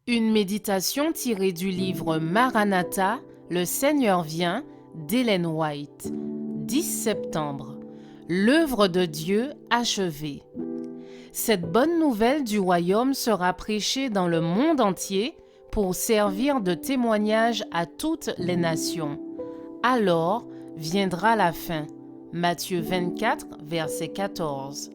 Une méditation tirée du livre Maranatha, Le Seigneur vient d'Ellen White. 10 septembre. L'œuvre de Dieu achevée. Cette bonne nouvelle du royaume sera prêchée dans le monde entier pour servir de témoignage à toutes les nations. Alors viendra la fin. Matthieu 24, verset 14.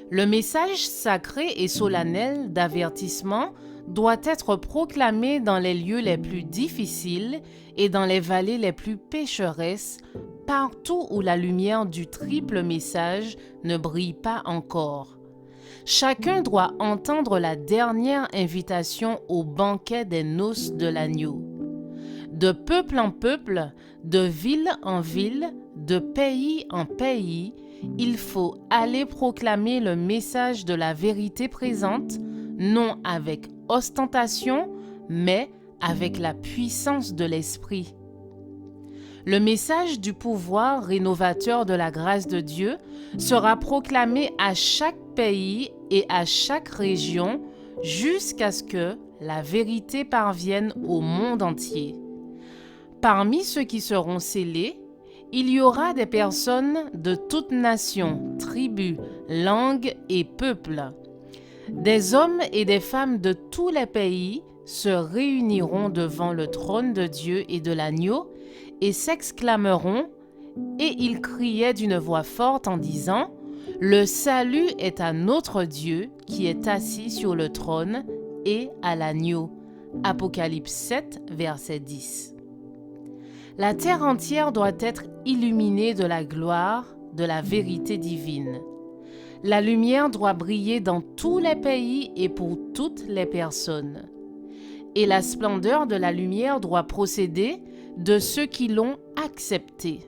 Le message sacré et solennel d'avertissement doit être proclamé dans les lieux les plus difficiles et dans les vallées les plus pécheresses, partout où la lumière du triple message ne brille pas encore. Chacun doit entendre la dernière invitation au banquet des noces de l'agneau. De peuple en peuple, de ville en ville, de pays en pays, il faut aller proclamer le message de la vérité présente, non avec ostentation, mais avec la puissance de l'Esprit. Le message du pouvoir rénovateur de la grâce de Dieu sera proclamé à chaque pays et à chaque région jusqu'à ce que la vérité parvienne au monde entier. Parmi ceux qui seront scellés, il y aura des personnes de toutes nations, tribus, langues et peuples. Des hommes et des femmes de tous les pays se réuniront devant le trône de Dieu et de l'agneau et s'exclameront, et ils criaient d'une voix forte en disant : « Le salut est à notre Dieu qui est assis sur le trône et à l'agneau. » Apocalypse 7, verset 10. La terre entière doit être illuminée de la gloire de la vérité divine. La lumière doit briller dans tous les pays et pour toutes les personnes. Et la splendeur de la lumière doit procéder de ceux qui l'ont acceptée.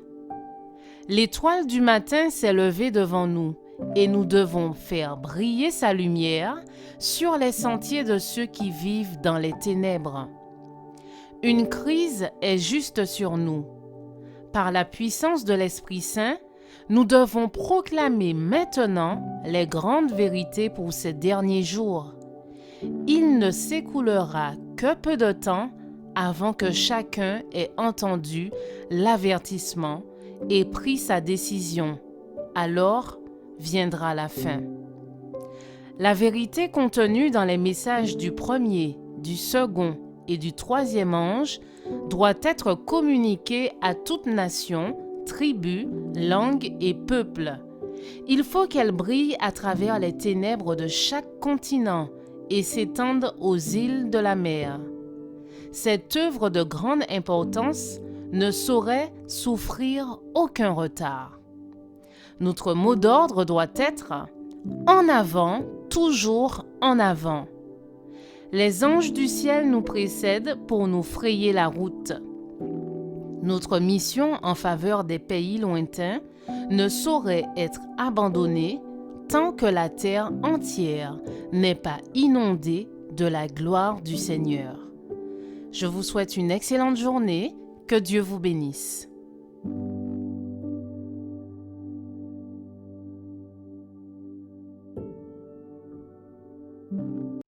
L'étoile du matin s'est levée devant nous et nous devons faire briller sa lumière sur les sentiers de ceux qui vivent dans les ténèbres. Une crise est juste sur nous. Par la puissance de l'Esprit Saint, nous devons proclamer maintenant les grandes vérités pour ces derniers jours. Il ne s'écoulera que peu de temps avant que chacun ait entendu l'avertissement et pris sa décision. Alors viendra la fin. La vérité contenue dans les messages du premier, du second et du troisième ange doit être communiquée à toute nation, tribu, langue et peuple. Il faut qu'elle brille à travers les ténèbres de chaque continent et s'étende aux îles de la mer. Cette œuvre de grande importance ne saurait souffrir aucun retard. Notre mot d'ordre doit être « En avant, toujours en avant ». Les anges du ciel nous précèdent pour nous frayer la route. Notre mission en faveur des pays lointains ne saurait être abandonnée tant que la terre entière n'est pas inondée de la gloire du Seigneur. Je vous souhaite une excellente journée, que Dieu vous bénisse.